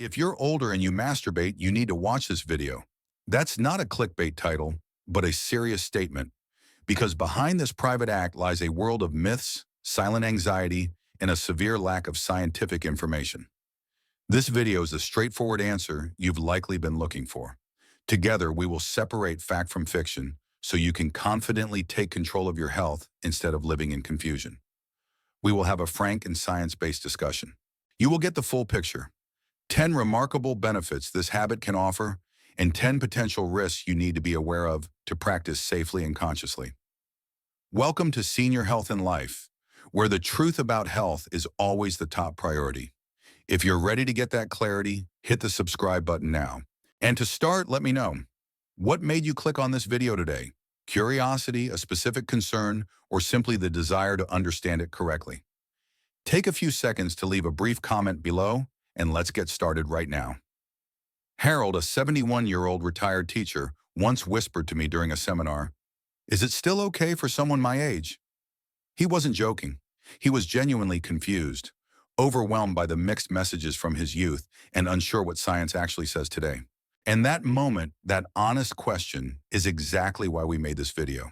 If you're older and you masturbate, you need to watch this video. That's not a clickbait title, but a serious statement, because behind this private act lies a world of myths, silent anxiety, and a severe lack of scientific information. This video is a straightforward answer you've likely been looking for. Together, we will separate fact from fiction so you can confidently take control of your health instead of living in confusion. We will have a frank and science-based discussion. You will get the full picture: 10 remarkable benefits this habit can offer, and 10 potential risks you need to be aware of to practice safely and consciously. Welcome to Senior Health and Life, where the truth about health is always the top priority. If you're ready to get that clarity, hit the subscribe button now. And to start, let me know, what made you click on this video today? Curiosity, a specific concern, or simply the desire to understand it correctly? Take a few seconds to leave a brief comment below, and let's get started right now. Harold, a 71-year-old retired teacher, once whispered to me during a seminar, "Is it still okay for someone my age?" He wasn't joking. He was genuinely confused, overwhelmed by the mixed messages from his youth and unsure what science actually says today. And that moment, that honest question, is exactly why we made this video.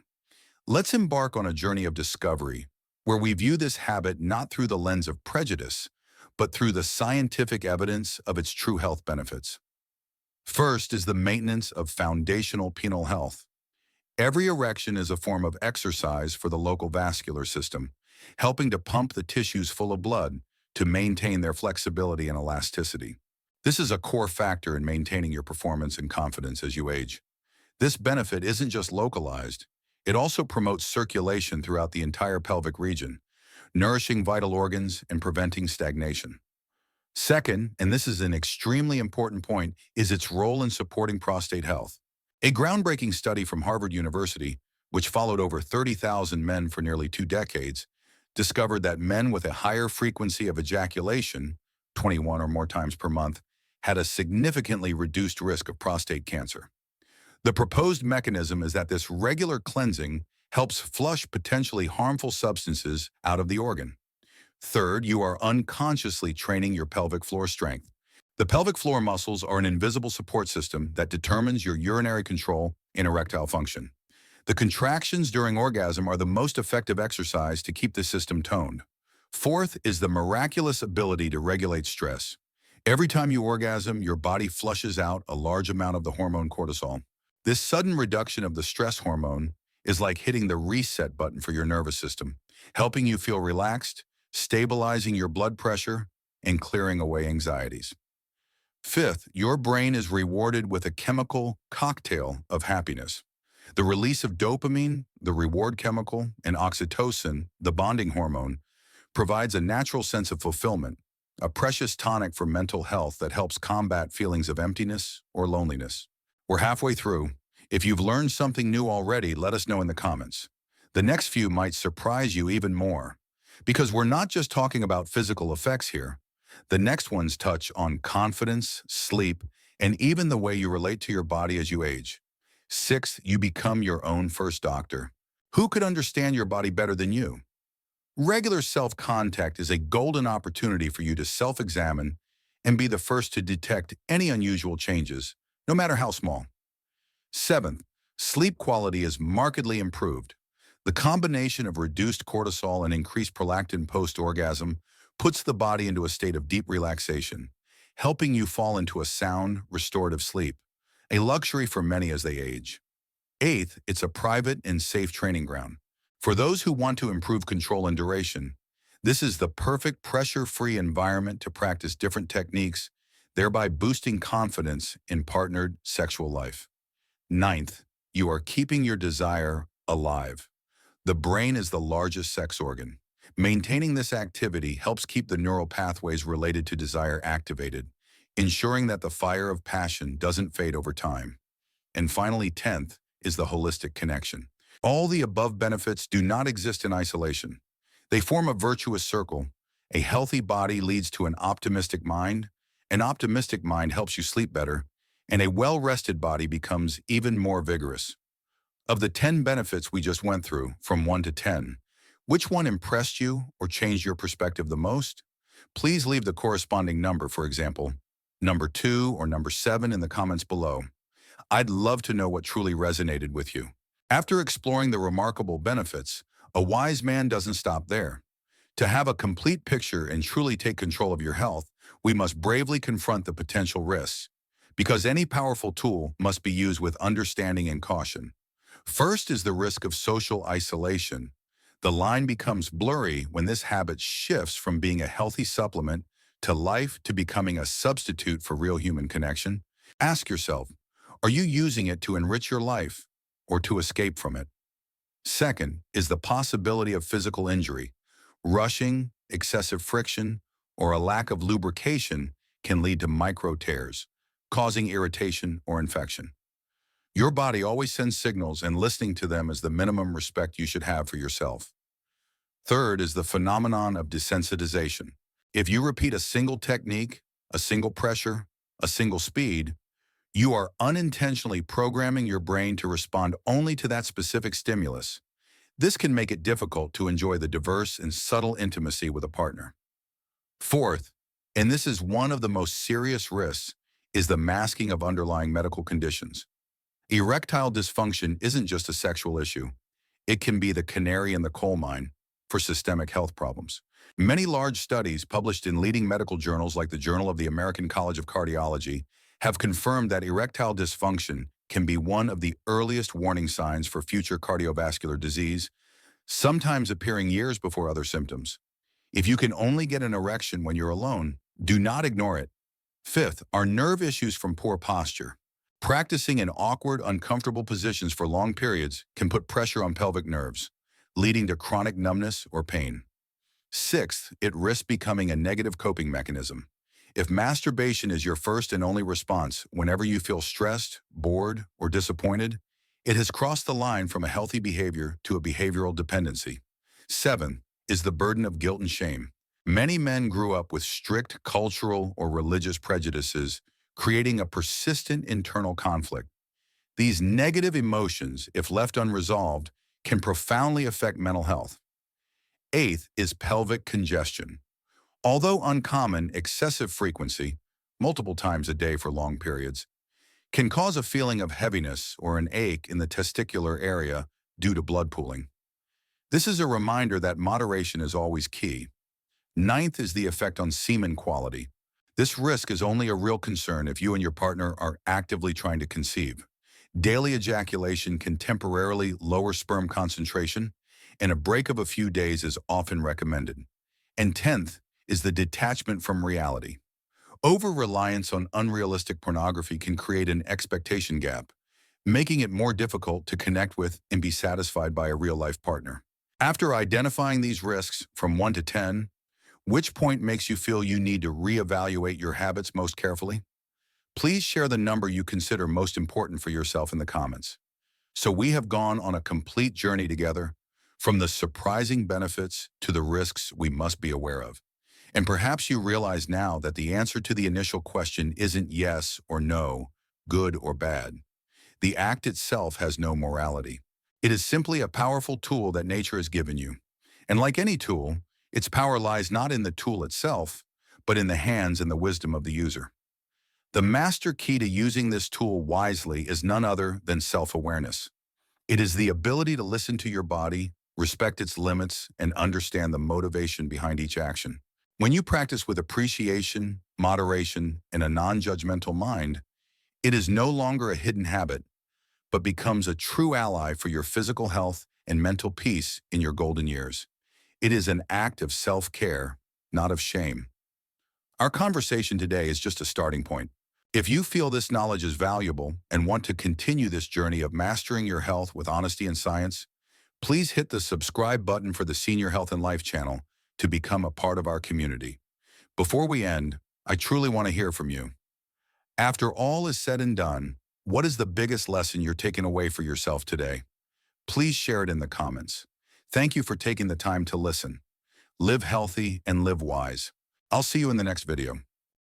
Let's embark on a journey of discovery where we view this habit not through the lens of prejudice, but through the scientific evidence of its true health benefits. First is the maintenance of foundational penile health. Every erection is a form of exercise for the local vascular system, helping to pump the tissues full of blood to maintain their flexibility and elasticity. This is a core factor in maintaining your performance and confidence as you age. This benefit isn't just localized, it also promotes circulation throughout the entire pelvic region, nourishing vital organs and preventing stagnation. Second, and this is an extremely important point, is its role in supporting prostate health. A groundbreaking study from Harvard University, which followed over 30,000 men for nearly 2 decades, discovered that men with a higher frequency of ejaculation, 21 or more times per month, had a significantly reduced risk of prostate cancer. The proposed mechanism is that this regular cleansing helps flush potentially harmful substances out of the organ. Third, you are unconsciously training your pelvic floor strength. The pelvic floor muscles are an invisible support system that determines your urinary control and erectile function. The contractions during orgasm are the most effective exercise to keep the system toned. Fourth is the miraculous ability to regulate stress. Every time you orgasm, your body flushes out a large amount of the hormone cortisol. This sudden reduction of the stress hormone is like hitting the reset button for your nervous system, helping you feel relaxed, stabilizing your blood pressure, and clearing away anxieties. Fifth, your brain is rewarded with a chemical cocktail of happiness. The release of dopamine, the reward chemical, and oxytocin, the bonding hormone, provides a natural sense of fulfillment, a precious tonic for mental health that helps combat feelings of emptiness or loneliness. We're halfway through. If you've learned something new already, let us know in the comments. The next few might surprise you even more, because we're not just talking about physical effects here. The next ones touch on confidence, sleep, and even the way you relate to your body as you age. Sixth, you become your own first doctor. Who could understand your body better than you? Regular self-contact is a golden opportunity for you to self-examine and be the first to detect any unusual changes, no matter how small. Seventh, sleep quality is markedly improved. The combination of reduced cortisol and increased prolactin post-orgasm puts the body into a state of deep relaxation, helping you fall into a sound, restorative sleep, a luxury for many as they age. Eighth, it's a private and safe training ground. For those who want to improve control and duration, this is the perfect pressure-free environment to practice different techniques, thereby boosting confidence in partnered sexual life. Ninth, you are keeping your desire alive. The brain is the largest sex organ. Maintaining this activity helps keep the neural pathways related to desire activated, ensuring that the fire of passion doesn't fade over time. And finally, 10th is the holistic connection. All the above benefits do not exist in isolation. They form a virtuous circle. A healthy body leads to an optimistic mind. An optimistic mind helps you sleep better, and a well-rested body becomes even more vigorous. Of the 10 benefits we just went through, from 1 to 10, which one impressed you or changed your perspective the most? Please leave the corresponding number, for example, number 2, or number 7 in the comments below. I'd love to know what truly resonated with you. After exploring the remarkable benefits, a wise man doesn't stop there. To have a complete picture and truly take control of your health, we must bravely confront the potential risks. Because any powerful tool must be used with understanding and caution. First is the risk of social isolation. The line becomes blurry when this habit shifts from being a healthy supplement to life to becoming a substitute for real human connection. Ask yourself, are you using it to enrich your life or to escape from it? Second is the possibility of physical injury. Rushing, excessive friction, or a lack of lubrication can lead to micro tears, causing irritation or infection. Your body always sends signals, and listening to them is the minimum respect you should have for yourself. Third is the phenomenon of desensitization. If you repeat a single technique, a single pressure, a single speed, you are unintentionally programming your brain to respond only to that specific stimulus. This can make it difficult to enjoy the diverse and subtle intimacy with a partner. Fourth, and this is one of the most serious risks, is the masking of underlying medical conditions. Erectile dysfunction isn't just a sexual issue. It can be the canary in the coal mine for systemic health problems. Many large studies published in leading medical journals like the Journal of the American College of Cardiology have confirmed that erectile dysfunction can be one of the earliest warning signs for future cardiovascular disease, sometimes appearing years before other symptoms. If you can only get an erection when you're alone, do not ignore it. Fifth are nerve issues from poor posture. Practicing in awkward, uncomfortable positions for long periods can put pressure on pelvic nerves, leading to chronic numbness or pain. Sixth, it risks becoming a negative coping mechanism. If masturbation is your first and only response whenever you feel stressed, bored, or disappointed, it has crossed the line from a healthy behavior to a behavioral dependency. Seventh is the burden of guilt and shame. Many men grew up with strict cultural or religious prejudices, creating a persistent internal conflict. These negative emotions, if left unresolved, can profoundly affect mental health. Eighth is pelvic congestion. Although uncommon, excessive frequency, multiple times a day for long periods, can cause a feeling of heaviness or an ache in the testicular area due to blood pooling. This is a reminder that moderation is always key. Ninth is the effect on semen quality. This risk is only a real concern if you and your partner are actively trying to conceive. Daily ejaculation can temporarily lower sperm concentration, and a break of a few days is often recommended. And 10th is the detachment from reality. Over-reliance on unrealistic pornography can create an expectation gap, making it more difficult to connect with and be satisfied by a real-life partner. After identifying these risks from 1 to 10, which point makes you feel you need to reevaluate your habits most carefully? Please share the number you consider most important for yourself in the comments. So we have gone on a complete journey together, from the surprising benefits to the risks we must be aware of. And perhaps you realize now that the answer to the initial question isn't yes or no, good or bad. The act itself has no morality. It is simply a powerful tool that nature has given you. And like any tool, its power lies not in the tool itself, but in the hands and the wisdom of the user. The master key to using this tool wisely is none other than self-awareness. It is the ability to listen to your body, respect its limits, and understand the motivation behind each action. When you practice with appreciation, moderation, and a non-judgmental mind, it is no longer a hidden habit, but becomes a true ally for your physical health and mental peace in your golden years. It is an act of self-care, not of shame. Our conversation today is just a starting point. If you feel this knowledge is valuable and want to continue this journey of mastering your health with honesty and science, please hit the subscribe button for the Senior Health and Life channel to become a part of our community. Before we end, I truly want to hear from you. After all is said and done, what is the biggest lesson you're taking away for yourself today? Please share it in the comments. Thank you for taking the time to listen. Live healthy and live wise. I'll see you in the next video.